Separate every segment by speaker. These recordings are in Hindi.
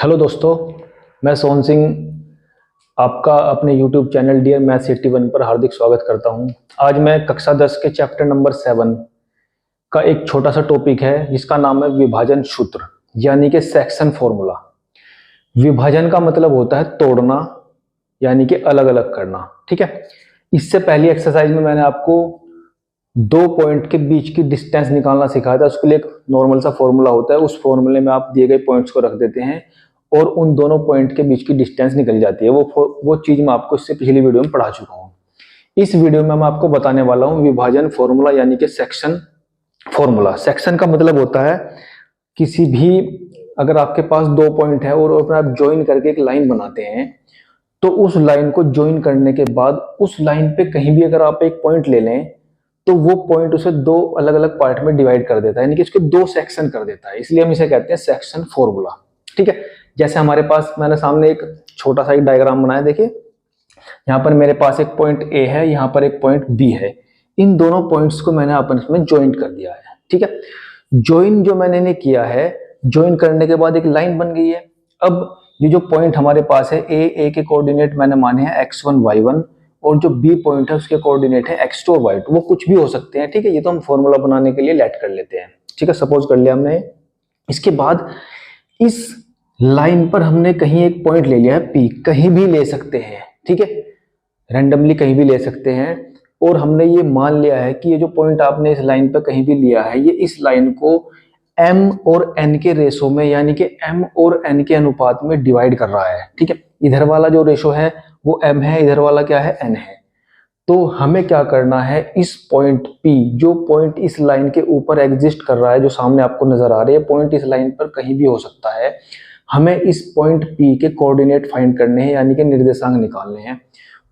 Speaker 1: हेलो दोस्तों, मैं सोहन सिंह आपका अपने YouTube चैनल डियर मैथ्स 81 पर हार्दिक स्वागत करता हूं। आज मैं कक्षा 10 के चैप्टर नंबर 7 का एक छोटा सा टॉपिक है जिसका नाम है विभाजन सूत्र यानी कि सेक्शन फॉर्मूला। विभाजन का मतलब होता है तोड़ना यानी कि अलग अलग करना। ठीक है, इससे पहली एक्सरसाइज में मैंने आपको दो पॉइंट के बीच की डिस्टेंस निकालना सिखाया था। उसके लिए एक नॉर्मल सा फॉर्मूला होता है, उस फॉर्मूले में आप दिए गए पॉइंट्स को रख देते हैं और उन दोनों पॉइंट के बीच की डिस्टेंस निकल जाती है। वो चीज मैं आपको इससे पिछली वीडियो में पढ़ा चुका हूँ। इस वीडियो में मैं आपको बताने वाला हूँ विभाजन फॉर्मूला यानी कि सेक्शन फॉर्मूला। सेक्शन का मतलब होता है किसी भी, अगर आपके पास दो पॉइंट है और आप ज्वाइन करके एक लाइन बनाते हैं तो उस लाइन को ज्वाइन करने के बाद उस लाइन पे कहीं भी अगर आप एक पॉइंट ले लें तो वो पॉइंट उसे दो अलग अलग पार्ट में डिवाइड कर देता है, यानी कि इसके दो सेक्शन कर देता है। इसलिए हम इसे कहते हैं सेक्शन फॉर्मूला। ठीक है, जैसे हमारे पास मैंने सामने एक छोटा सा एक डायग्राम बनाया। देखिए, यहाँ पर मेरे पास एक पॉइंट ए है, यहाँ पर एक पॉइंट बी है। इन दोनों पॉइंट्स को मैंने आपस में ज्वाइन कर दिया है। ठीक है, ज्वाइन जो मैंने किया है, ज्वाइन करने के बाद एक लाइन बन गई है। अब ये जो पॉइंट हमारे पास है ए के कोऑर्डिनेट मैंने माने हैं x1 y1 और जो बी पॉइंट है उसके कोऑर्डिनेट है x2 और y2। वो कुछ भी हो सकते हैं। ठीक है, ये तो हम फॉर्मूला बनाने के लिए लेट कर लेते हैं। ठीक है, सपोज कर लिया हमने। इसके बाद इस लाइन पर हमने कहीं एक पॉइंट ले लिया है P, कहीं भी ले सकते हैं। ठीक है, रैंडमली कहीं भी ले सकते हैं। और हमने ये मान लिया है कि ये जो पॉइंट आपने इस लाइन पर कहीं भी लिया है ये इस लाइन को m और n के रेशो में यानी कि m और n के अनुपात में डिवाइड कर रहा है। ठीक है, इधर वाला जो रेशो है वो m है, इधर वाला क्या है, n है। तो हमें क्या करना है, इस पॉइंट P, जो पॉइंट इस लाइन के ऊपर एग्जिस्ट कर रहा है, जो सामने आपको नजर आ रही है, पॉइंट इस लाइन पर कहीं भी हो सकता है। हमें इस पॉइंट P के कोऑर्डिनेट फाइंड करने हैं यानी कि निर्देशांक निकालने हैं।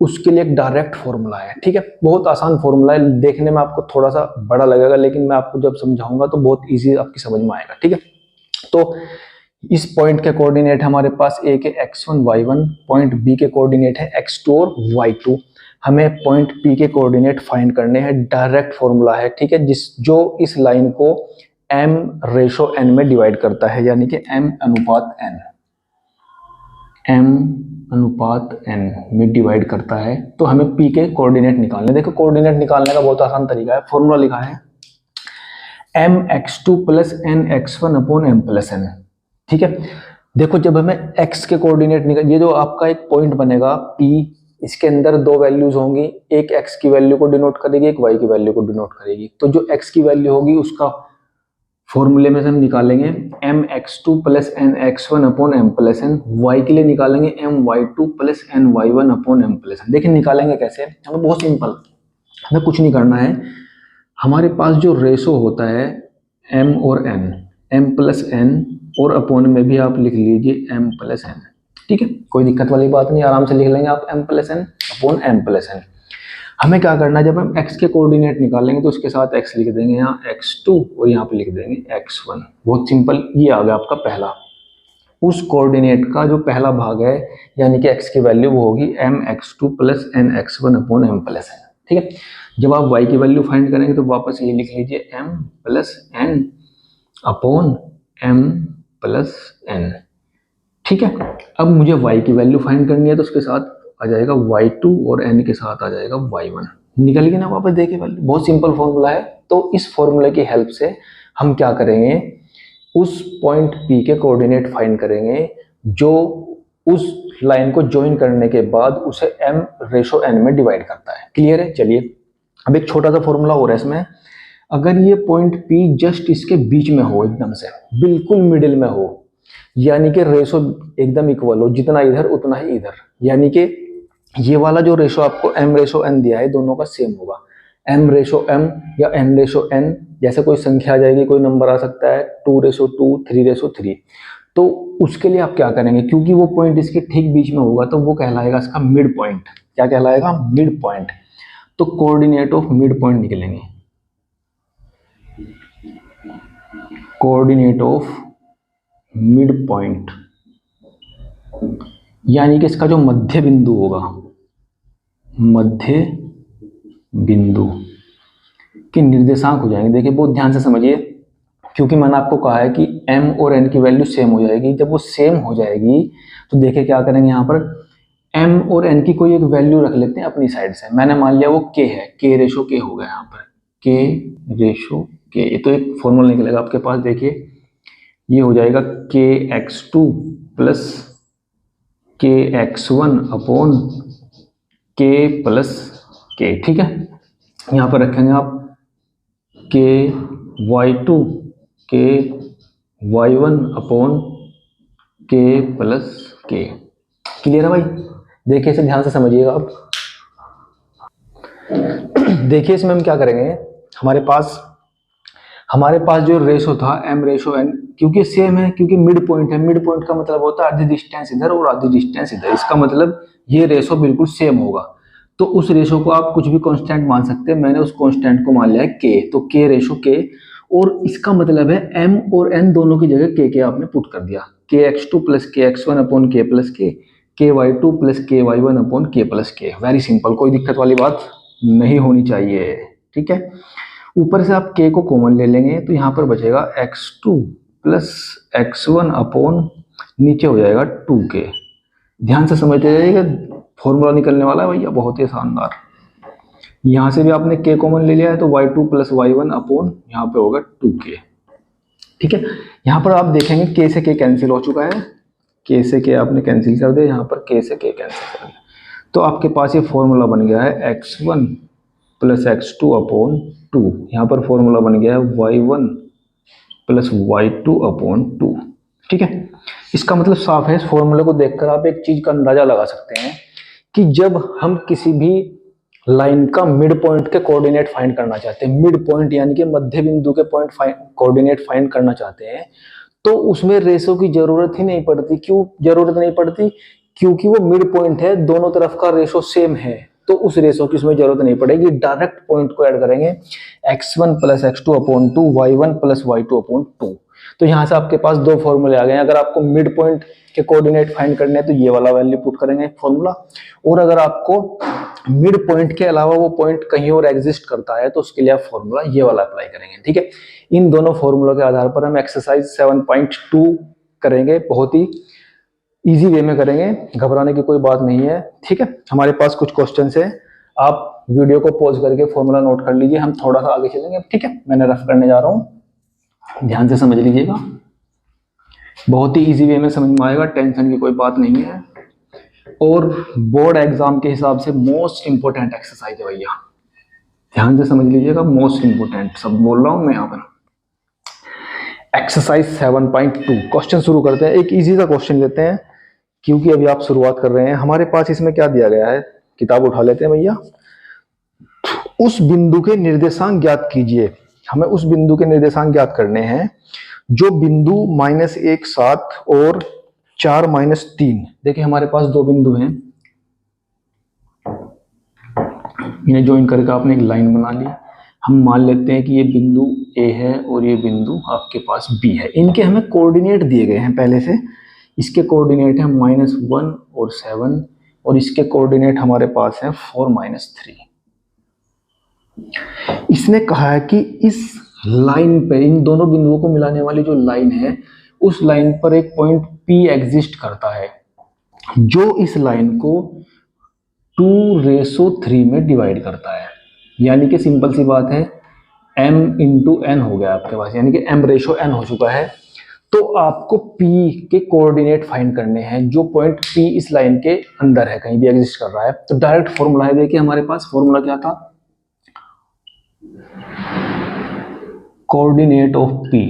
Speaker 1: उसके लिए एक डायरेक्ट फॉर्मूला है। ठीक है, बहुत आसान फॉर्मूला है, देखने में आपको थोड़ा सा बड़ा लगेगा लेकिन मैं आपको जब समझाऊंगा तो बहुत इजी आपकी समझ में आएगा। ठीक है, तो इस पॉइंट के कोऑर्डिनेट हमारे पास ए के x1 y1, पॉइंट बी के कोऑर्डिनेट है x2 और y2। हमें पॉइंट पी के कोऑर्डिनेट फाइंड करने हैं। डायरेक्ट फॉर्मूला है। ठीक है, जो इस लाइन को m रेशो n में डिवाइड करता है यानी कि m अनुपात n में डिवाइड करता है। तो हमें p के कोऑर्डिनेट निकालने। देखो, कोऑर्डिनेट निकालने का बहुत आसान तरीका है। फॉर्मूला लिखा है mx2 plus nx1 upon m plus n। ठीक है, देखो जब हमें x के कोऑर्डिनेट निकाल, ये जो आपका एक पॉइंट बनेगा p, इसके अंदर दो वैल्यूज होंगी, एक x की वैल्यू को डिनोट करेगी, एक y की वैल्यू को डिनोट करेगी। तो जो x की वैल्यू होगी उसका फॉर्मूले में से हम निकालेंगे mx2 plus nx1 upon m plus n। y के लिए निकालेंगे my2 plus ny1 upon m plus n। देखिए निकालेंगे कैसे, हमें बहुत सिंपल, हमें कुछ नहीं करना है। हमारे पास जो रेशो होता है m और n, m प्लस n, और अपॉन में भी आप लिख लीजिए m प्लस n। ठीक है, कोई दिक्कत वाली बात नहीं, आराम से लिख लेंगे आप m plus n upon m plus n। हमें क्या करना है, जब हम x के कोऑर्डिनेट निकालेंगे तो उसके साथ x लिख देंगे, यहाँ x2 और यहाँ पे लिख देंगे x1। बहुत सिंपल, ये आ गया आपका पहला। उस कोऑर्डिनेट का जो पहला भाग है यानी कि x की वैल्यू वो होगी mx2 plus nx1 upon m plus n। ठीक है, जब आप y की वैल्यू फाइंड करेंगे तो वापस ये लिख लीजिए m plus n upon m plus n। ठीक है, अब मुझे y की वैल्यू फाइंड करनी है तो उसके साथ आ जाएगा y2 और n के साथ आ जाएगा y1। निकल गई ना वापस, देखिए वैल्यू। बहुत सिंपल फॉर्मूला है। तो इस फॉर्मूले की हेल्प से हम क्या करेंगे, उस पॉइंट P के कोऑर्डिनेट फाइंड करेंगे जो उस लाइन को ज्वाइन करने के बाद उसे m रेशो n में डिवाइड करता है। क्लियर है? चलिए, अब एक छोटा सा फॉर्मूला हो रहा है इसमें। अगर ये पॉइंट P जस्ट इसके बीच में हो, एकदम से बिल्कुल मिडिल में हो, यानी कि रेशो एकदम इक्वल हो, जितना इधर उतना ही इधर, यानी कि ये वाला जो रेशो आपको m रेशो n दिया है दोनों का सेम होगा। m रेशो m या n रेशो n, जैसे कोई संख्या आ जाएगी, कोई नंबर आ सकता है 2:2, 3:3। तो उसके लिए आप क्या करेंगे, क्योंकि वो पॉइंट इसके ठीक बीच में होगा तो वो कहलाएगा इसका मिड पॉइंट। क्या कहलाएगा? Mid point. तो कोऑर्डिनेट ऑफ मिड पॉइंट निकलेंगे, कोऑर्डिनेट ऑफ मिड पॉइंट यानी कि इसका जो मध्य बिंदु होगा, मध्य बिंदु के निर्देशांक हो जाएंगे। देखिए बहुत ध्यान से समझिए, क्योंकि मैंने आपको कहा है कि m और n की वैल्यू सेम हो जाएगी। जब वो सेम हो जाएगी तो देखिए क्या करेंगे, यहाँ पर m और n की कोई एक वैल्यू रख लेते हैं अपनी साइड से। मैंने मान लिया वो k है, k रेशो k हो गया यहाँ पर, k रेशो k। ये तो एक फॉर्मूला निकलेगा आपके पास, देखिए ये हो जाएगा kx2 plus kx1 upon k plus k। ठीक है, यहाँ पर रखेंगे आप ky2 ky1 upon k plus k। Clear है भाई? देखिए इसे ध्यान से समझिएगा आप। देखिए इसमें हम क्या करेंगे, हमारे पास जो रेशो था m रेशो n, क्योंकि सेम है, क्योंकि मिड पॉइंट है। मिड पॉइंट का मतलब होता है आधी डिस्टेंस इधर और आधी डिस्टेंस इधर। इसका मतलब ये रेशो बिल्कुल सेम होगा। तो उस रेशो को आप कुछ भी कांस्टेंट मान सकते हैं। मैंने उस कांस्टेंट को मान लिया है k, तो k रेशो k। और इसका मतलब है m और n दोनों की जगह k आपने पुट कर दिया। kx2 plus kx1 upon k plus k, ky2 plus ky1 upon k plus k। Very simple, कोई दिक्कत वाली बात नहीं होनी चाहिए। ठीक है, ऊपर से आप k को कॉमन ले लेंगे तो यहाँ पर बचेगा x2 प्लस x1 अपॉन नीचे हो जाएगा 2k। ध्यान से समझते जाइएगा, फॉर्मूला निकलने वाला है भैया, बहुत ही शानदार। यहाँ से भी आपने k कॉमन ले लिया है तो y2 प्लस y1 अपॉन यहाँ पे होगा 2k। ठीक है, यहाँ पर आप देखेंगे k से k कैंसिल हो चुका है, k से k आपने कैंसिल कर दिया, यहाँ पर k से k कैंसिल कर दिया। तो आपके पास ये फॉर्मूला बन गया है x1 प्लस x2 अपॉन 2। यहाँ पर फॉर्मूला बन गया है y1 प्लस y2 अपॉन 2। ठीक है, इसका मतलब साफ है। इस फॉर्मूले को देखकर आप एक चीज का अंदाजा लगा सकते हैं कि जब हम किसी भी लाइन का मिड पॉइंट के कोऑर्डिनेट फाइंड करना चाहते हैं, मिड पॉइंट यानी कि मध्य बिंदु के पॉइंट कोऑर्डिनेट फाइंड करना चाहते हैं, तो उसमें रेशो की जरूरत ही नहीं पड़ती। क्यों जरूरत नहीं पड़ती? क्योंकि वो मिड पॉइंट है, दोनों तरफ का रेशो सेम है, तो उस रेशो की उसमें जरूरत नहीं पड़ेगी। डायरेक्ट पॉइंट को ऐड करेंगे, x1 plus x2 upon 2, y1 plus y2 upon 2। तो यहाँ से आपके पास दो फॉर्मूले आ गए। अगर आपको मिड पॉइंट के कोऑर्डिनेट फाइंड करने हैं तो ये वाला वैल्यू पुट करेंगे फॉर्मूला, और अगर आपको मिड पॉइंट के अलावा वो पॉइंट कहीं और एग्जिस्ट करता है तो उसके लिए आप फॉर्मूला ये वाला अप्लाई करेंगे। ठीक है, इन दोनों फॉर्मूलों के आधार पर हम एक्सरसाइज 7.2 करेंगे। बहुत ही इजी वे में करेंगे, घबराने की कोई बात नहीं है। ठीक है, हमारे पास कुछ क्वेश्चन है, आप वीडियो को पॉज करके फॉर्मूला नोट कर लीजिए, हम थोड़ा सा आगे चलेंगे। ठीक है, मैंने रफ करने जा रहा हूं, ध्यान से समझ लीजिएगा, बहुत ही इजी वे में समझ में आएगा, टेंशन की कोई बात नहीं है। और बोर्ड एग्जाम के हिसाब से मोस्ट इंपोर्टेंट एक्सरसाइज है भैया, ध्यान से समझ लीजिएगा, मोस्ट इंपोर्टेंट सब बोल रहा हूं मैं यहाँ पर। एक्सरसाइज 7.2 क्वेश्चन शुरू करते हैं। एक इजी सा क्वेश्चन लेते हैं क्योंकि अभी आप शुरुआत कर रहे हैं। हमारे पास इसमें क्या दिया गया है, किताब उठा लेते हैं भैया। उस बिंदु के निर्देशांक ज्ञात कीजिए। हमें उस बिंदु के निर्देशांक ज्ञात करने हैं जो बिंदु -1 7 और 4 -3। देखिए हमारे पास दो बिंदु हैं, इन्हें ज्वाइन करके आपने एक लाइन बना ली। हम मान लेते हैं कि ये बिंदु ए है और ये बिंदु आपके पास बी है। इनके हमें कोऑर्डिनेट दिए गए हैं पहले से। इसके कोऑर्डिनेट है -1 और 7 और इसके कोऑर्डिनेट हमारे पास है 4 -3। इसने कहा है कि इस लाइन पे, इन दोनों बिंदुओं को मिलाने वाली जो लाइन है, उस लाइन पर एक पॉइंट P एग्जिस्ट करता है जो इस लाइन को 2:3 में डिवाइड करता है। यानी कि सिंपल सी बात है, m इंटू n हो गया आपके पास, यानी कि m रेशो n हो चुका है। तो आपको P के कोऑर्डिनेट फाइंड करने हैं जो पॉइंट P इस लाइन के अंदर है, कहीं भी एग्जिस्ट कर रहा है। तो डायरेक्ट फॉर्मूला है, देखिए हमारे पास फॉर्मूला क्या था, कोऑर्डिनेट ऑफ P,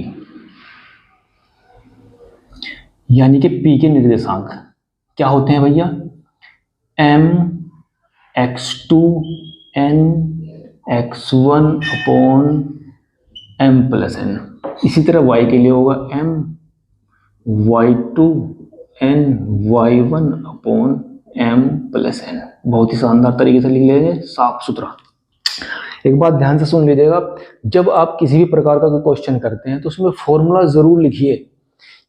Speaker 1: यानी कि P के निर्देशांक क्या होते हैं भैया, m x2 n x1 upon m plus n। इसी तरह y के लिए होगा m y2 n y1 upon m plus n। बहुत ही शानदार तरीके से लिख लेंगे, साफ सुथरा। एक बात ध्यान से सुन लीजिएगा, जब आप किसी भी प्रकार का कोई क्वेश्चन करते हैं तो उसमें फॉर्मूला जरूर लिखिए,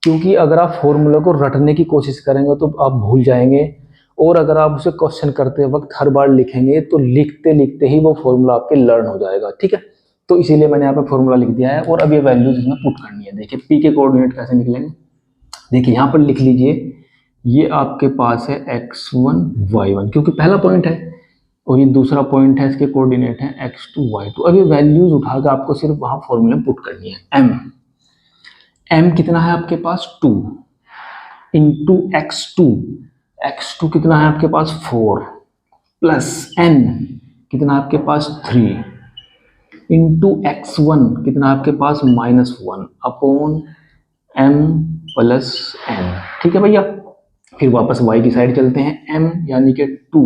Speaker 1: क्योंकि अगर आप फॉर्मूला को रटने की कोशिश करेंगे तो आप भूल जाएंगे, और अगर आप उसे क्वेश्चन करते वक्त हर बार लिखेंगे तो लिखते लिखते ही वो फॉर्मूला आपके लर्न हो जाएगा। ठीक है, तो इसीलिए मैंने यहाँ पे फॉर्मूला लिख दिया है और अब ये वैल्यूज इसमें पुट करनी है। देखिए पी के कोऑर्डिनेट कैसे निकलेंगे, देखिए यहाँ पर लिख लीजिए, ये आपके पास है x1 y1 क्योंकि पहला पॉइंट है, और ये दूसरा पॉइंट है, इसके कोऑर्डिनेट है x2 y2। अब ये वैल्यूज उठाकर आपको सिर्फ वहां फॉर्मूले में पुट करनी है। m कितना है आपके पास 2 इंटू x2 कितना है आपके पास 4 प्लस n कितना है आपके पास 3 इंटू x1 कितना है आपके पास -1 अपॉन m प्लस n। ठीक है भैया, फिर वापस y की साइड चलते हैं, m यानी कि 2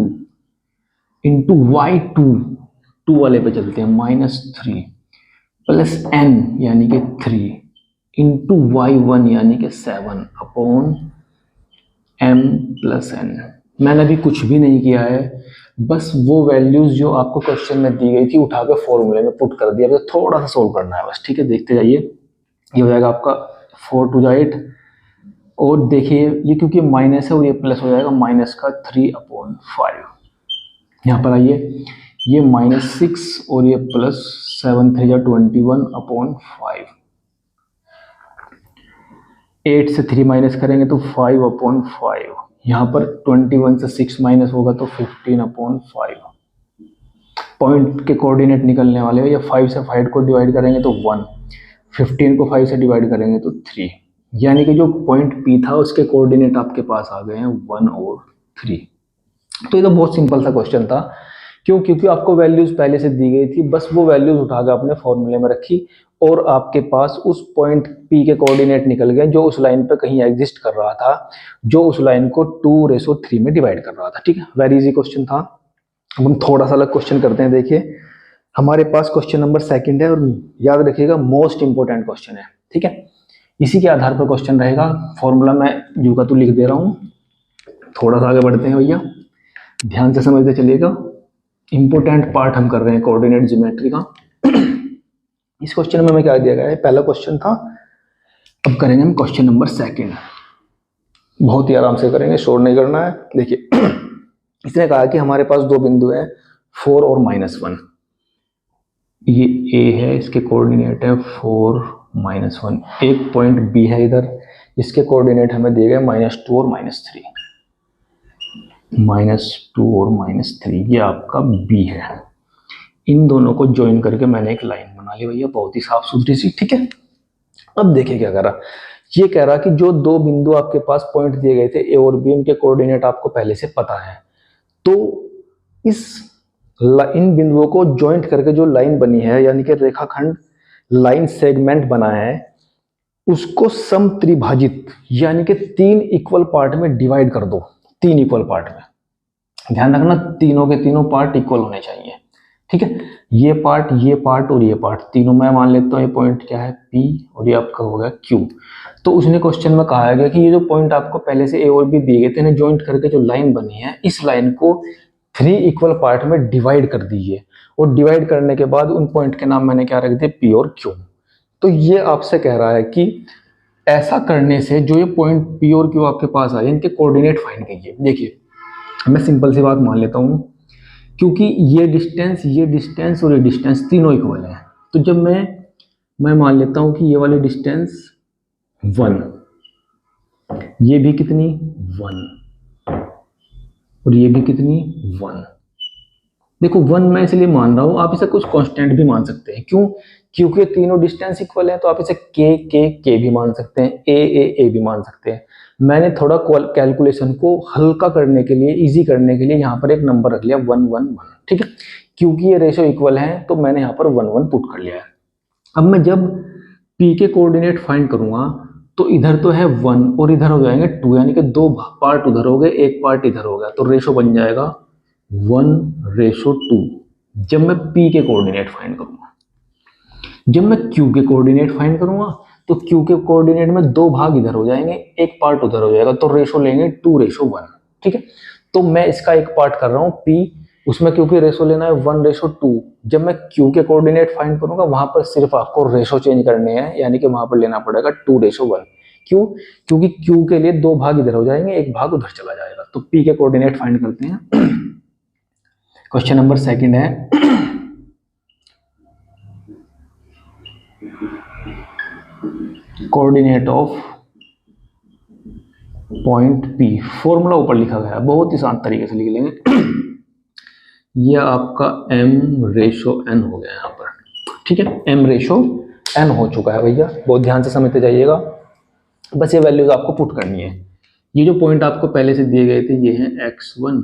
Speaker 1: इंटू y2 2 वाले पे चलते हैं -3 प्लस n यानी कि 3 इंटू y1 यानी कि 7 अपॉन m प्लस n। मैंने अभी कुछ भी नहीं किया है, बस वो वैल्यूज जो आपको क्वेश्चन में दी गई थी उठाकर फॉर्मूले में पुट कर दिया। तो थोड़ा सा सोल्व करना है बस, ठीक है। देखते जाइए, ये हो जाएगा आपका 4 2 जा 8, और देखिए ये क्योंकि माइनस है और ये प्लस हो जाएगा माइनस का 3/5। यहाँ पर आइए, ये -6 और ये प्लस 7 3 जा 21/5। 8 से 3 माइनस करेंगे तो 5/5। यहाँ पर 21 से 6 माइनस होगा तो 15/5। पॉइंट के कोऑर्डिनेट निकलने वाले हैं, या 5 से 5 को डिवाइड करेंगे तो 1, 15 को 5 से डिवाइड करेंगे तो 3, यानी कि जो पॉइंट P था उसके कोऑर्डिनेट आपके पास आ गए हैं 1 और 3। तो ये तो बहुत सिंपल सा क्वेश्चन था, क्योंकि आपको वैल्यूज पहले से दी गई थी, बस वो वैल्यूज उठाकर आपने फॉर्मूले में रखी और आपके पास उस पॉइंट P के कोऑर्डिनेट निकल गए जो उस लाइन पर कहीं एग्जिस्ट कर रहा था, जो उस लाइन को 2/3 में डिवाइड कर रहा था। ठीक है, वेरी इजी क्वेश्चन था। अब हम थोड़ा सा अलग क्वेश्चन करते हैं। देखिए हमारे पास क्वेश्चन नंबर 2 है, और याद रखिएगा मोस्ट इंपोर्टेंट क्वेश्चन है। ठीक है, इसी के आधार पर क्वेश्चन रहेगा। फॉर्मूला मैं यू का तो लिख दे रहा हूँ, थोड़ा सा आगे बढ़ते हैं भैया, ध्यान से समझते चलिएगा। इंपोर्टेंट पार्ट हम कर रहे हैं कोऑर्डिनेट ज्योमेट्री का। इस क्वेश्चन में हमें क्या दिया गया है, पहला क्वेश्चन था, अब करेंगे हम क्वेश्चन नंबर 2। बहुत ही आराम से करेंगे, शोर नहीं करना है। देखिए इसने कहा कि हमारे पास दो बिंदु है 4 और -1। ये A है, इसके कोऑर्डिनेट है 4 -1। एक पॉइंट B है इधर, इसके कोऑर्डिनेट हमें दिए गए -2 और -3। -2 और -3 ये आपका B है। इन दोनों को ज्वाइन करके मैंने एक लाइन बना ली भैया, बहुत ही साफ सुथरी सी। ठीक है, अब देखिए क्या कर रहा, ये कह रहा कि जो दो बिंदु आपके पास पॉइंट दिए गए थे A और B, उनके कोऑर्डिनेट आपको पहले से पता है, तो इन बिंदुओं को ज्वाइंट करके जो लाइन बनी है, यानी कि रेखाखंड लाइन सेगमेंट बना है, उसको समत्रिभाजित यानी कि 3 इक्वल पार्ट में डिवाइड कर दो। 3 इक्वल पार्ट में, ध्यान रखना तीनों के तीनों पार्ट इक्वल होने चाहिए। ठीक है, ये पार्ट और ये पार्ट तीनों मैं मान लेता हूँ। ये पॉइंट क्या है P और ये आपका हो गया Q। तो उसने क्वेश्चन में कहा गया कि ये जो पॉइंट आपको पहले से A और B दिए गए थे, इन्हें ज्वाइंट करके जो लाइन बनी है, इस लाइन को 3 इक्वल पार्ट में डिवाइड कर दीजिए, और डिवाइड करने के बाद उन पॉइंट के नाम मैंने क्या रख दिए, P और Q। तो ये आपसे कह रहा है कि ऐसा करने से जो ये पॉइंट P और Q आपके पास आए, इनके कोऑर्डिनेट फाइंड कीजिए। देखिए मैं सिंपल सी बात मान लेता हूँ, क्योंकि ये डिस्टेंस और ये डिस्टेंस तीनों इक्वल हैं, तो जब मैं मान लेता हूँ कि ये वाली डिस्टेंस 1, ये भी कितनी 1, और ये भी कितनी 1। देखो 1 मैं इसलिए मान रहा हूँ, आप इसे कुछ कांस्टेंट भी मान सकते हैं। क्यों? क्योंकि तीनों डिस्टेंस इक्वल है, तो आप इसे k भी मान सकते हैं, a भी मान सकते हैं। मैंने थोड़ा कैलकुलेशन को हल्का करने के लिए, इजी करने के लिए यहाँ पर एक नंबर रख लिया 1 1 1। ठीक है, क्योंकि ये रेशो इक्वल है तो मैंने यहाँ पर 1 1 पुट कर लिया है। अब मैं जब P के कोऑर्डिनेट फाइंड करूंगा तो इधर तो है 1 और इधर हो जाएंगे 2, यानी कि 2 पार्ट उधर हो गए, एक पार्ट इधर हो गया, तो रेशो बन जाएगा 1:2 जब मैं P के कोऑर्डिनेट फाइंड करूंगा। जब मैं Q के कोऑर्डिनेट फाइंड करूंगा तो Q के कोऑर्डिनेट में 2 भाग इधर हो जाएंगे, एक पार्ट उधर हो जाएगा, तो रेशो लेंगे 2:1। ठीक है, तो मैं इसका एक पार्ट कर रहा हूँ P, उसमें क्योंकि रेशो लेना है 1:2। जब मैं Q के कोऑर्डिनेट फाइंड करूंगा वहां पर सिर्फ आपको रेशो चेंज करने हैं, यानी कि वहां पर लेना पड़ेगा 2:1। क्यों? क्योंकि Q के लिए 2 भाग इधर हो जाएंगे, एक भाग उधर चला जाएगा। तो P के कोऑर्डिनेट फाइंड करते हैं। क्वेश्चन नंबर 2 है, coordinate of point P. Formula ऊपर लिखा गया है, बहुत ही शांत तरीके से लिख लेंगे। ये आपका m/n हो गया यहाँ पर, ठीक है, m/n हो चुका है भैया, बहुत ध्यान से समझते जाइएगा। बस ये वैल्यूज आपको पुट करनी है। ये जो पॉइंट आपको पहले से दिए गए थे ये हैं x1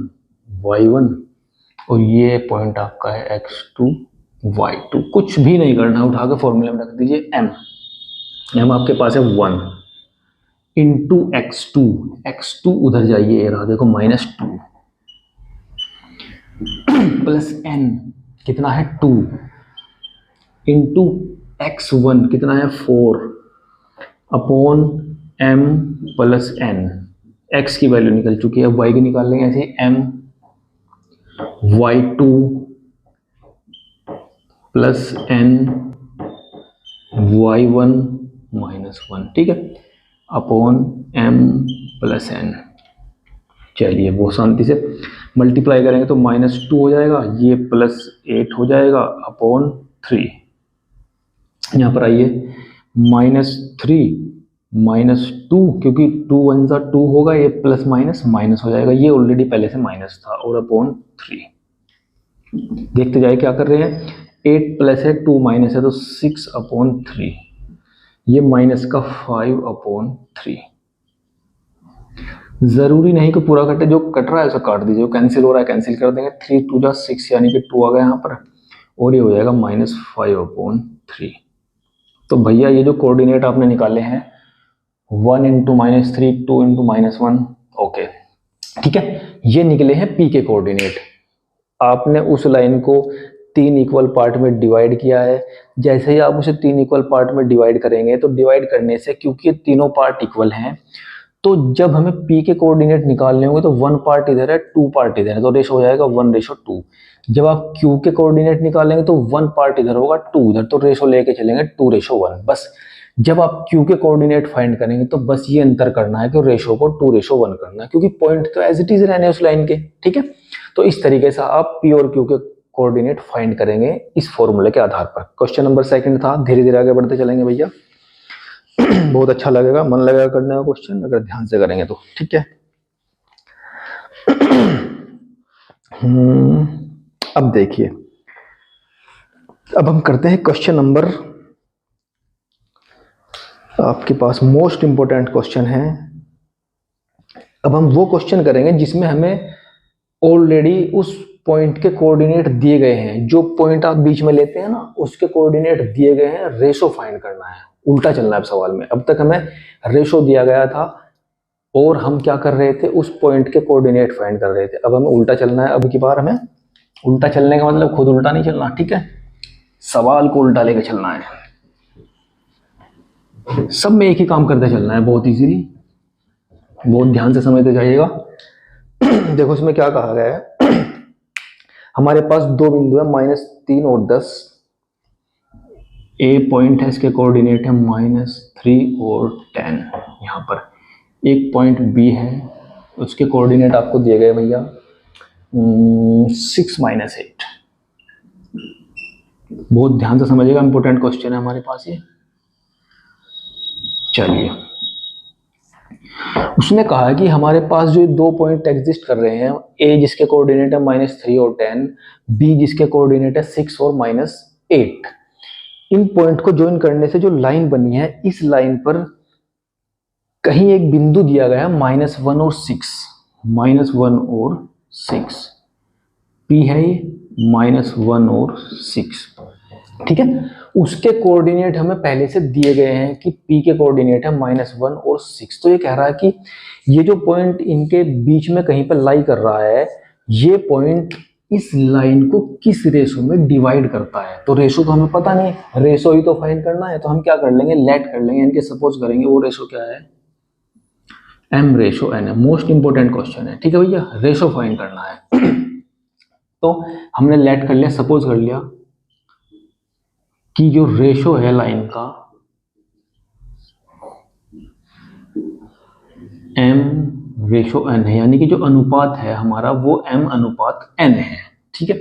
Speaker 1: y1 और ये पॉइंट आपका है x2 y2। कुछ भी नहीं करना, उठा के फॉर्मूले में रख दीजिए m आपके पास है 1 इंटू x2 उधर जाइए, ये रहा देखो -2 प्लस n कितना है 2 इंटू x1 कितना है 4 upon m plus n। x की वैल्यू निकल चुकी है, y की निकाल लेंगे ऐसे m y2 plus n y1 -1, ठीक है, अपॉन m प्लस n। चलिए बहुत शांति से मल्टीप्लाई करेंगे तो -2 हो जाएगा, ये +8 हो जाएगा अपॉन 3। यहाँ पर आइए -3 -2, क्योंकि 2 1 सा 2 होगा, ये प्लस माइनस माइनस हो जाएगा, ये ऑलरेडी पहले से माइनस था, और अपॉन 3। देखते जाए क्या कर रहे हैं, 8 प्लस है 2 माइनस है तो 6 अपॉन 3, ये माइनस का 5 अपॉन 3। जरूरी नहीं कि पूरा कटे, जो कट रहा है उसे काट दीजिए, जो कैंसिल हो रहा है कैंसिल कर देंगे। 3 2 जा 6 यानी कि 2 आ गया यहाँ पर, और ये हो जाएगा -5 अपॉन 3। तो भैया ये जो कोऑर्डिनेट आपने निकाले हैं 1 इंटू -3 2 इंटू -1, ओके ठीक है, ये निकले हैं पी के कोऑर्डिनेट। आपने उस लाइन को 3 इक्वल पार्ट में डिवाइड किया है। जैसे ही आप उसे 3 इक्वल पार्ट में डिवाइड करेंगे तो डिवाइड करने से, क्योंकि ये तीनों पार्ट इक्वल हैं, तो जब हमें P के कोऑर्डिनेट निकालने होंगे तो 1 पार्ट इधर है 2 पार्ट इधर है, तो रेशो हो जाएगा 1:2। जब आप Q के कोऑर्डिनेट निकालेंगे तो 1 पार्ट इधर होगा 2 इधर, तो रेशो लेके चलेंगे 2:1। बस जब आप Q के कोऑर्डिनेट फाइंड करेंगे तो बस ये अंतर करना है कि रेशो को 2:1 करना है, क्योंकि पॉइंट तो एज इट इज रहने उस लाइन के, ठीक है। तो इस तरीके से आप P और Q के कोऑर्डिनेट फाइंड करेंगे इस फॉर्मूले के आधार पर। क्वेश्चन नंबर 2 था, धीरे धीरे आगे बढ़ते चलेंगे भैया। बहुत अच्छा लगेगा, मन लगेगा करने का क्वेश्चन अगर ध्यान से करेंगे तो, ठीक है। अब देखिए, अब हम करते हैं क्वेश्चन नंबर, आपके पास मोस्ट इंपोर्टेंट क्वेश्चन है। अब हम वो क्वेश्चन करेंगे जिसमें हमें ऑलरेडी उस पॉइंट के कोऑर्डिनेट दिए गए हैं। जो पॉइंट आप बीच में लेते हैं ना, उसके कोऑर्डिनेट दिए गए हैं, रेशो फाइंड करना है। उल्टा चलना है सवाल में। अब तक हमें रेशो दिया गया था और हम क्या कर रहे थे, उस पॉइंट के कोऑर्डिनेट फाइंड कर रहे थे। अब हमें उल्टा चलना है। अब की बार हमें उल्टा चलने का मतलब खुद उल्टा नहीं चलना, ठीक है, सवाल को उल्टा लेके चलना है। सब में एक ही काम करते चलना है, बहुत इजीली, बहुत ध्यान से समझते जाइएगा। देखो इसमें क्या कहा गया है, हमारे पास दो बिंदु है -3 और 10। ए पॉइंट है, इसके कोऑर्डिनेट है -3 और 10। यहाँ पर एक पॉइंट बी है, उसके कोऑर्डिनेट आपको दिए गए भैया 6 - 8। बहुत ध्यान से समझिएगा, इंपॉर्टेंट क्वेश्चन है हमारे पास ये। चलिए, उसने कहा है कि हमारे पास जो दो पॉइंट एग्जिस्ट कर रहे हैं, ए जिसके कोऑर्डिनेट है -3 और 10, बी जिसके कोऑर्डिनेट है 6 और -8, इन पॉइंट को ज्वाइन करने से जो लाइन बनी है, इस लाइन पर कहीं एक बिंदु दिया गया है -1 और 6, -1 और 6, पी है ये -1 और 6, ठीक है। उसके कोऑर्डिनेट हमें पहले से दिए गए हैं कि P के कोऑर्डिनेट है -1 और 6। तो ये कह रहा है कि ये जो पॉइंट इनके बीच में कहीं पर लाई कर रहा है, ये पॉइंट इस लाइन को किस रेशो में डिवाइड करता है। तो रेशो तो हमें पता नहीं, रेशो ही तो फाइंड करना है। तो हम क्या कर लेंगे, लेट कर लेंगे, इनके सपोज करेंगे। वो रेशो क्या है, m/n है। मोस्ट इंपोर्टेंट क्वेश्चन है, ठीक है भैया, रेशो फाइंड करना है। तो हमने लेट कर लिया, सपोज कर लिया कि जो रेशो है लाइन का m/n है, यानी कि जो अनुपात है हमारा वो m/n है, ठीक है।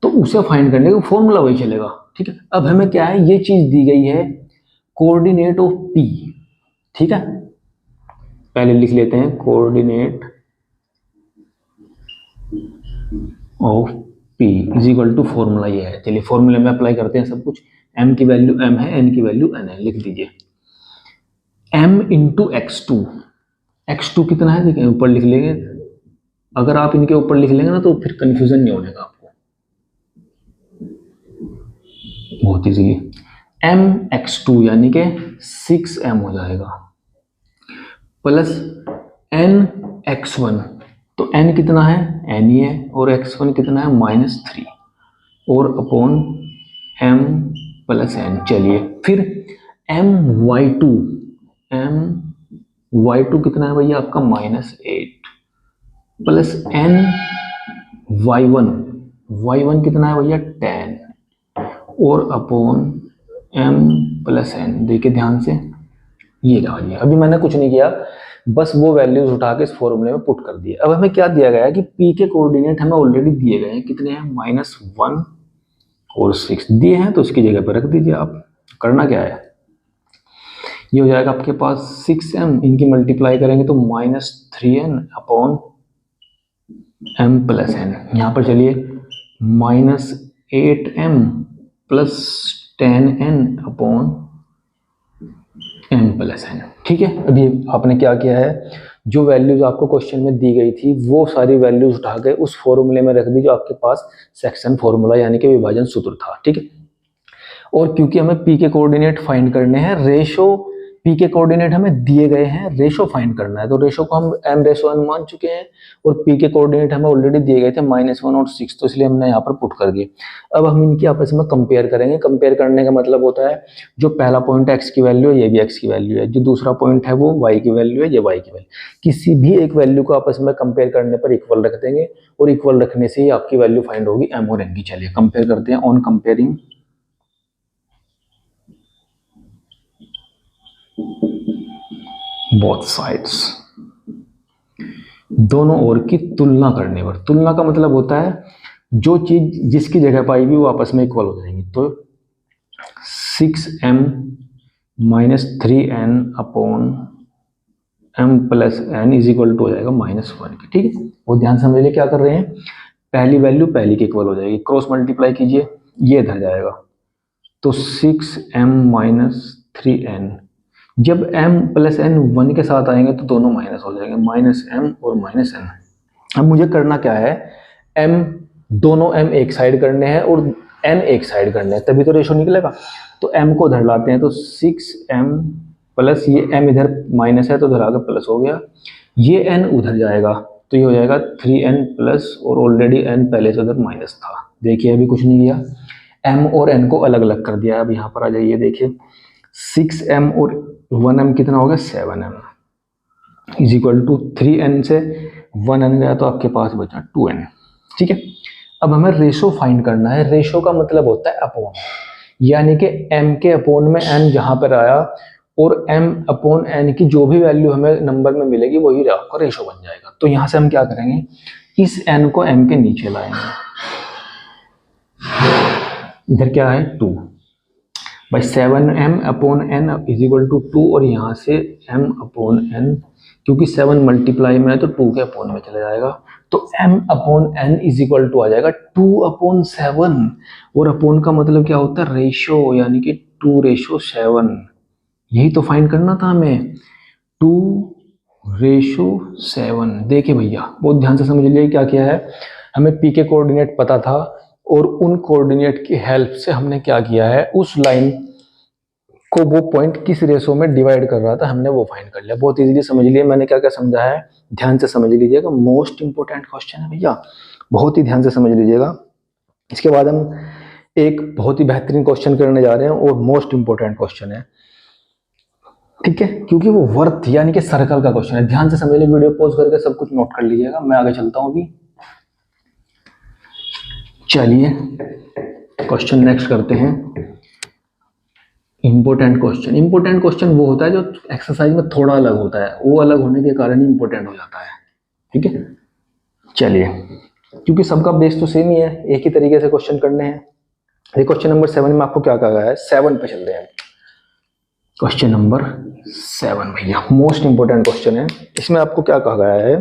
Speaker 1: तो उसे फाइंड करने का फॉर्मूला वही चलेगा, ठीक है। अब हमें क्या है, ये चीज दी गई है कोऑर्डिनेट ऑफ P, ठीक है, पहले लिख लेते हैं coordinate of P is equal to formula ये है। चलिए फॉर्मूले में अप्लाई करते हैं सब कुछ। m की वैल्यू m है, n की वैल्यू n है, लिख दीजिए m इंटू x2। x2 कितना है देखिए ऊपर लिख लेंगे, अगर आप इनके ऊपर लिख लेंगे ना तो फिर कंफ्यूजन नहीं होने का आपको, बहुत इजीली। mx2 यानी कि 6m हो जाएगा प्लस nx1, तो n कितना है n ही है, और x1 कितना है -3 और अपॉन m प्लस n। चलिए फिर my2 कितना है भैया आपका -8 प्लस ny1 कितना है भैया 10 और अपॉन m प्लस n। देखिए ध्यान से ये लगाइए, अभी मैंने कुछ नहीं किया, बस वो वैल्यूज उठा के इस फॉर्मूले में पुट कर दिए। अब हमें क्या दिया गया है कि p के कोऑर्डिनेट हमें ऑलरेडी दिए गए हैं, कितने हैं -1 और 6 दिए हैं, तो उसकी जगह पर रख दीजिए आप। करना क्या है, ये हो जाएगा आपके पास 6m, इनकी मल्टीप्लाई करेंगे तो -3n upon m plus n। यहाँ पर चलिए -8m plus 10n upon m plus n। ठीक है, अभी आपने क्या किया है, जो वैल्यूज आपको क्वेश्चन में दी गई थी वो सारी वैल्यूज उठा के उस फॉर्मूले में रख दी जो आपके पास सेक्शन फॉर्मूला यानी कि विभाजन सूत्र था। ठीक है, और क्योंकि हमें p के कोऑर्डिनेट फाइंड करने हैं, रेशो p के कोऑर्डिनेट हमें दिए गए हैं, रेशो फाइंड करना है, तो रेशो को हम m/n मान चुके हैं और p के कोऑर्डिनेट हमें ऑलरेडी दिए गए थे -1 और 6, तो इसलिए हमने यहाँ पर पुट कर दिए। अब हम इनकी आपस में कंपेयर करेंगे। कंपेयर करने का मतलब होता है जो पहला पॉइंट x की वैल्यू है ये भी x की वैल्यू है, जो दूसरा पॉइंट है वो y की वैल्यू है, ये y की वैल्यू। किसी भी एक वैल्यू को आपस में कंपेयर करने पर इक्वल रख देंगे और इक्वल रखने से ही आपकी वैल्यू फाइंड होगी m और n की। चलिए कंपेयर करते हैं। ऑन कंपेयरिंग बोथ साइड्स, दोनों ओर की तुलना करने पर, तुलना का मतलब होता है जो चीज जिसकी जगह पाई भी वो आपस में इक्वल हो जाएंगी। तो 6m -3n upon m plus n is equal to हो जाएगा -1 की। ठीक है, वो ध्यान समझ लिए क्या कर रहे हैं, पहली वैल्यू पहली की इक्वल हो जाएगी, क्रॉस मल्टीप्लाई कीजिए, ये इधर जाएगा तो 6m -3n। जब m प्लस n 1 के साथ आएंगे तो दोनों माइनस हो जाएंगे, -m और -n। अब मुझे करना क्या है, m दोनों m एक साइड करने हैं और n एक साइड करने हैं, तभी तो रेशो निकलेगा। तो m को उधर लाते हैं, तो 6m प्लस ये m इधर माइनस है तो उधर आगे प्लस हो गया, ये n उधर जाएगा तो ये हो जाएगा 3n प्लस, और ऑलरेडी n पहले से उधर माइनस था। देखिए अभी कुछ नहीं किया, m और n को अलग अलग कर दिया। अब यहाँ पर आ जाइए, देखिए 6m और 1m कितना हो गया 7m is equal to 3n से 1n गया तो आपके पास बचा 2n। ठीक है, अब हमें रेशो फाइंड करना है। रेशो का मतलब होता है अपॉन, यानी कि m के अपॉन में n जहां पर आया और m अपॉन n की जो भी वैल्यू हमें नंबर में मिलेगी वही आपका रेशो बन जाएगा। तो यहां से हम क्या करेंगे, इस n को m के नीचे लाएंगे, इधर क्या है 2 भाई 7m upon n is equal to 2, और यहाँ से m अपॉन n, क्योंकि 7 मल्टीप्लाई में है तो 2 के अपॉन में चला जाएगा, तो m upon n is equal to आ जाएगा 2/7। और अपॉन का मतलब क्या होता है, रेशो, यानी कि 2/7। यही तो फाइंड करना था हमें, 2/7। देखिए भैया बहुत ध्यान से समझ लीजिए क्या किया है, हमें p के कोऑर्डिनेट पता था और उन कोऑर्डिनेट की हेल्प से हमने क्या किया है, उस लाइन को वो पॉइंट किस रेशो में डिवाइड कर रहा था हमने वो फाइंड कर लिया। बहुत इजीली समझ लिए मैंने क्या क्या समझा है, ध्यान से समझ लीजिएगा। मोस्ट इंपोर्टेंट क्वेश्चन है भैया, बहुत ही ध्यान से समझ लीजिएगा। इसके बाद हम एक बहुत ही बेहतरीन क्वेश्चन करने जा रहे हैं और मोस्ट इंपोर्टेंट क्वेश्चन है। ठीक है, क्योंकि वो वर्थ यानी कि सर्कल का क्वेश्चन है। ध्यान से समझ लीजिए, वीडियो पॉज करके सब कुछ नोट कर लीजिएगा। मैं आगे चलता हूँ अभी। चलिए क्वेश्चन नेक्स्ट करते हैं। इंपोर्टेंट क्वेश्चन, इंपोर्टेंट क्वेश्चन वो होता है जो एक्सरसाइज में थोड़ा अलग होता है, वो अलग होने के कारण ही इंपोर्टेंट हो जाता है। ठीक है, चलिए क्योंकि सबका बेस तो सेम ही है, एक ही तरीके से क्वेश्चन करने हैं। ये क्वेश्चन नंबर 7 में आपको क्या कहा गया है, 7 पे चलते हैं। क्वेश्चन नंबर 7 भैया, मोस्ट इंपोर्टेंट क्वेश्चन है। इसमें आपको क्या कहा गया है,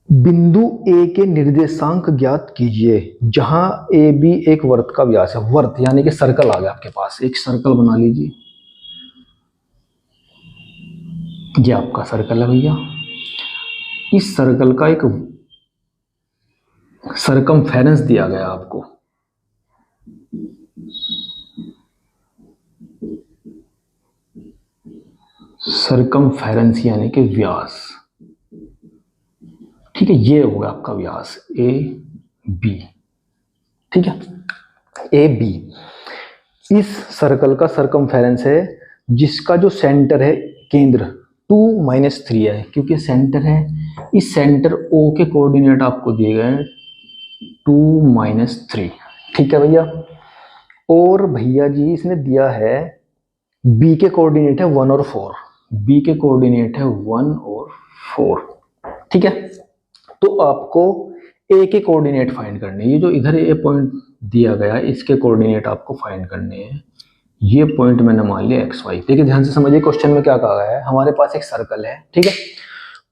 Speaker 1: बिंदु ए के निर्देशांक ज्ञात कीजिए जहां ए बी एक वर्त का व्यास है। वर्त यानी कि सर्कल आ गया आपके पास, एक सर्कल बना लीजिए, ये आपका सर्कल है भैया। इस सर्कल का एक सरकमफेरेंस दिया गया आपको, सरकमफेरेंस यानी कि व्यास, ठीक है। ये होगा आपका व्यास ए बी, ठीक है, ए बी। इस सर्कल का सरकमफेरेंस है जिसका जो सेंटर है, केंद्र 2-3 है, क्योंकि सेंटर है। इस सेंटर ओ के कोऑर्डिनेट आपको दिए गए हैं 2-3, ठीक है भैया। और भैया जी इसने दिया है बी के कोऑर्डिनेट है 1 और 4, बी के कोऑर्डिनेट है 1 और 4, ठीक है। तो आपको ए के कोऑर्डिनेट फाइंड करने, ये जो इधर ए पॉइंट दिया गया है इसके कोऑर्डिनेट आपको फाइंड करने हैं। ये पॉइंट मैंने मान लिया एक्स वाई। देखिए ध्यान से समझिए, क्वेश्चन में क्या कहा गया है, हमारे पास एक सर्कल है, ठीक है।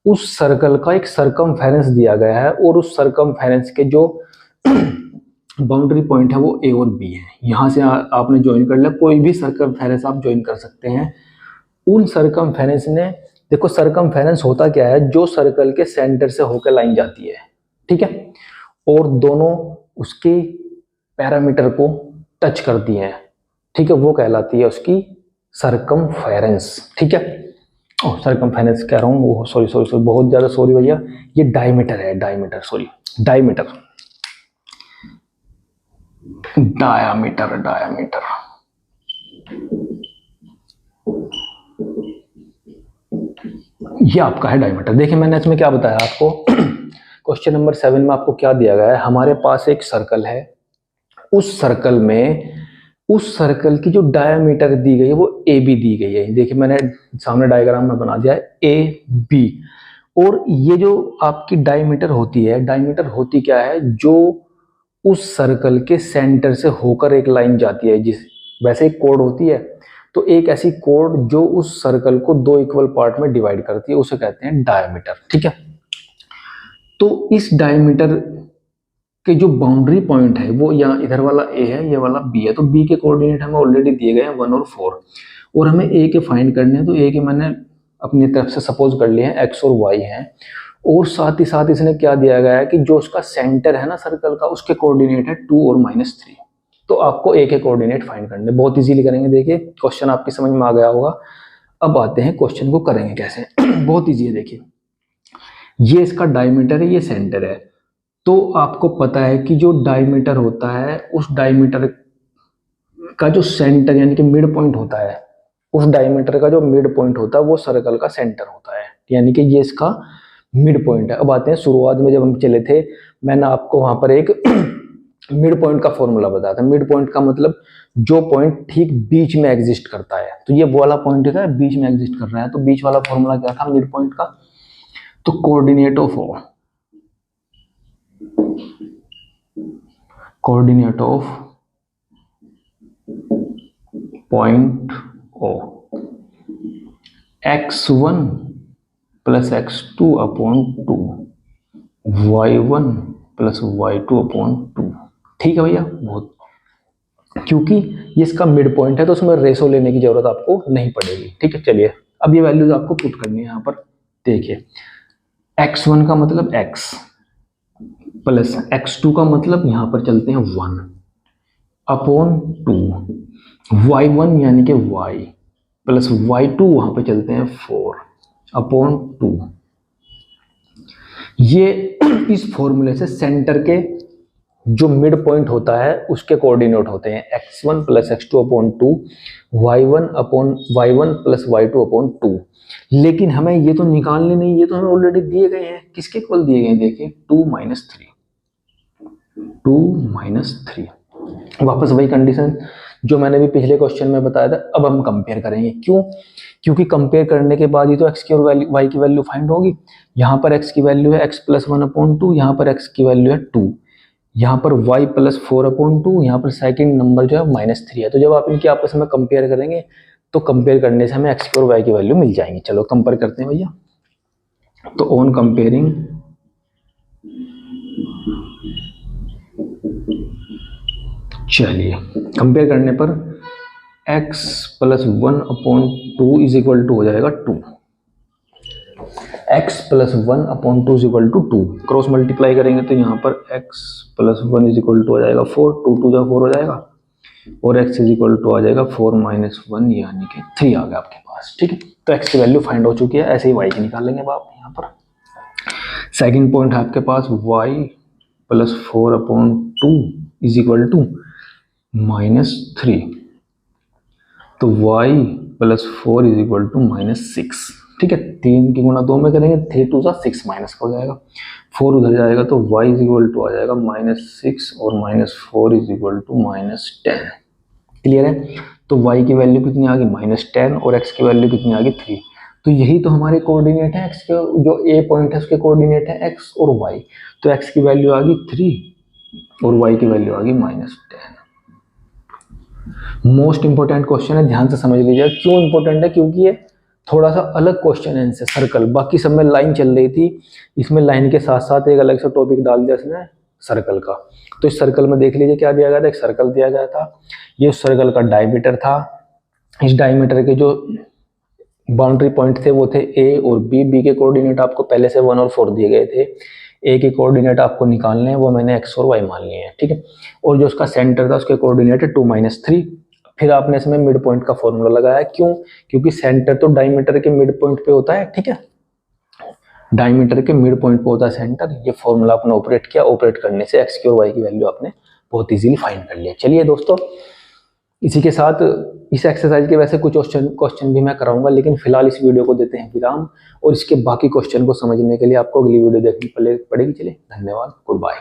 Speaker 1: उस सर्कल का एक सरकमफेरेंस दिया गया है और उस सरकमफेरेंस के जो बाउंड्री पॉइंट है वो ए और बी है। यहां से आपने ज्वाइन कर लिया, कोई भी सरकमफेरेंस आप ज्वाइन कर सकते हैं। उन सरकमफेरेंस ने, देखो सरकमफेरेंस होता क्या है, जो सर्कल के सेंटर से होकर लाइन जाती है, ठीक है, और दोनों उसके पैरामीटर को टच करती हैं, ठीक है, वो कहलाती है उसकी सरकमफेरेंस, ठीक है। ओह सरकमफेरेंस कह रहा हूँ, वो सॉरी बहुत ज्यादा सॉरी भैया, ये डायमीटर है, diameter sorry, diameter, diameter, diameter. ये आपका है डायमीटर। देखिए मैंने इसमें क्या बताया आपको, क्वेश्चन नंबर 7 में आपको क्या दिया गया है, हमारे पास एक सर्कल है, उस सर्कल में उस सर्कल की जो डायमीटर दी गई है वो ए बी दी गई है। देखिए मैंने सामने डायग्राम में बना दिया है ए बी। और ये जो आपकी डायमीटर होती है, डायमीटर होती क्या है, जो उस सर्कल के सेंटर से होकर एक लाइन जाती है, जिस वैसे एक कोड होती है, तो एक ऐसी कोड जो उस सर्कल को 2 इक्वल पार्ट में डिवाइड करती है, उसे कहते हैं डायमीटर, ठीक है। तो इस डायमीटर के जो बाउंड्री पॉइंट है वो यहाँ इधर वाला ए है, ये वाला बी है। तो बी के कोऑर्डिनेट हमें ऑलरेडी दिए गए हैं 1 और 4, और हमें ए के फाइंड करने हैं। तो ए के मैंने अपनी तरफ से सपोज कर लिए हैं एक्स और वाई हैं, और साथ ही साथ इसने क्या दिया गया है कि जो उसका सेंटर है ना सर्कल का, उसके कोऑर्डिनेट है 2 और -3। तो आपको ए के कोऑर्डिनेट फाइंड करने, बहुत इजीली करेंगे। देखिए क्वेश्चन आपकी समझ में आ गया होगा। अब आते हैं क्वेश्चन को करेंगे कैसे। बहुत इजी है। देखिए ये इसका डायमीटर है, ये सेंटर है। तो आपको पता है कि जो डायमीटर होता है, उस डायमीटर का जो सेंटर यानी कि मिड पॉइंट होता है, उस डायमीटर का जो मिड पॉइंट होता है वो सर्कल का सेंटर होता है, यानी कि ये इसका मिड पॉइंट है। अब आते हैं शुरुआत में जब हम चले थे, मैंने आपको वहां पर एक मिड पॉइंट का फॉर्मूला बताया था। मिड पॉइंट का मतलब जो पॉइंट ठीक बीच में एग्जिस्ट करता है। तो ये वाला पॉइंट है बीच में एग्जिस्ट कर रहा है, तो बीच वाला फॉर्मूला क्या था मिड पॉइंट का, तो coordinate of point O x1 plus x2 upon 2, y1 plus y2 upon 2, ठीक है भैया। बहुत, क्योंकि ये इसका मिड पॉइंट है तो उसमें रेशो लेने की जरूरत आपको नहीं पड़ेगी, ठीक है। चलिए अब ये वैल्यूज आपको पुट करनी है यहाँ पर। देखिए x1 का मतलब x प्लस x2 का मतलब यहाँ पर चलते हैं 1 अपॉन 2, y1 यानी कि y प्लस y2 वहां पे चलते हैं 4 अपॉन 2। ये इस फॉर्मूले से सेंटर के जो मिड पॉइंट होता है उसके कोऑर्डिनेट होते हैं x1 plus x2 upon 2, y1 plus y2 upon 2। लेकिन हमें ये तो निकालने नहीं, ये तो हमें ऑलरेडी दिए गए हैं। किसके इक्वल दिए गए हैं, देखिए 2 - 3। वापस वही कंडीशन जो मैंने भी पिछले क्वेश्चन में बताया था। अब हम कंपेयर करेंगे, क्यों, क्योंकि कंपेयर करने के बाद ही तो x की और y की वैल्यू फाइंड होगी। यहाँ पर x की वैल्यू है x प्लस 1 अपॉन 2, यहाँ पर x की वैल्यू है 2, यहाँ पर y प्लस 4 अपॉन 2, यहाँ पर सेकेंड नंबर जो है -3 है। तो जब आप इनकी आपस में कंपेयर करेंगे तो कंपेयर करने से हमें एक्स की और वाई की वैल्यू मिल जाएंगी। चलो कंपेयर करते हैं भैया। तो ऑन कंपेयरिंग चलिए कंपेयर करने पर x plus 1/2 is equal to हो जाएगा 2। x plus 1/2 is equal to 2। Cross multiply करेंगे तो यहाँ पर x plus 1 is equal to हो जाएगा 4, 2 2 जा 4 हो जाएगा, और x इज इक्वल टू आ जाएगा 4 माइनस 1 यानी कि 3 आ गया आपके पास। ठीक है, तो x की वैल्यू फाइंड हो चुकी है। ऐसे ही y की निकालेंगे आप यहाँ पर। सेकेंड पॉइंट है आपके पास y plus 4/2 is equal to -3। तो y plus 4 is equal to -6। ठीक है, 3 की गुणा 2 में करेंगे, 3 2 जा 6 माइनस का हो जाएगा, 4 उधर जाएगा तो y इज इक्वल टू आ जाएगा -6 और -4 इज इक्वल टू -10। क्लियर है? तो y की वैल्यू कितनी आ गई -10 और x की वैल्यू कितनी आ गई 3। तो यही तो हमारे कोऑर्डिनेट है, x के जो a पॉइंट है उसके कोऑर्डिनेट है x और y। तो x की वैल्यू आ गई 3 और y की वैल्यू आ गई -10। मोस्ट इंपोर्टेंट क्वेश्चन है, ध्यान से समझ लीजिएगा। क्यों इंपोर्टेंट है? क्योंकि ये थोड़ा सा अलग क्वेश्चन है इनसे। सर्कल, बाकी सब में लाइन चल रही थी, इसमें लाइन के साथ साथ एक अलग सा टॉपिक डाल दिया इसने सर्कल का। तो इस सर्कल में देख लीजिए क्या दिया गया था, एक सर्कल दिया गया था, ये उस सर्कल का डायमीटर था। इस डायमीटर के जो बाउंड्री पॉइंट थे वो थे ए और बी। बी के कोऑर्डिनेट आपको पहले से 1 और 4 दिए गए थे। ए के कोऑर्डिनेट आपको निकालने हैं, वो मैंने एक्स और वाई मान लिए हैं। ठीक है, और जो उसका सेंटर था उसके कोऑर्डिनेट है 2 - 3। फिर आपने इसमें मिड पॉइंट का फॉर्मूला लगाया। क्यों? क्योंकि सेंटर तो डायमीटर के मिड पॉइंट पे होता है। ठीक है, डायमीटर के मिड पॉइंट पे होता है सेंटर। ये फॉर्मूला आपने ऑपरेट किया, ऑपरेट करने से एक्स की और वाई की वैल्यू आपने बहुत इजीली फाइंड कर लिया। चलिए दोस्तों, इसी के साथ इस एक्सरसाइज के वैसे कुछ क्वेश्चन भी मैं कराऊंगा, लेकिन फिलहाल इस वीडियो को देते हैं विराम, और इसके बाकी क्वेश्चन को समझने के लिए आपको अगली वीडियो देखनी पड़ेगी। चलिए, धन्यवाद, गुड बाय।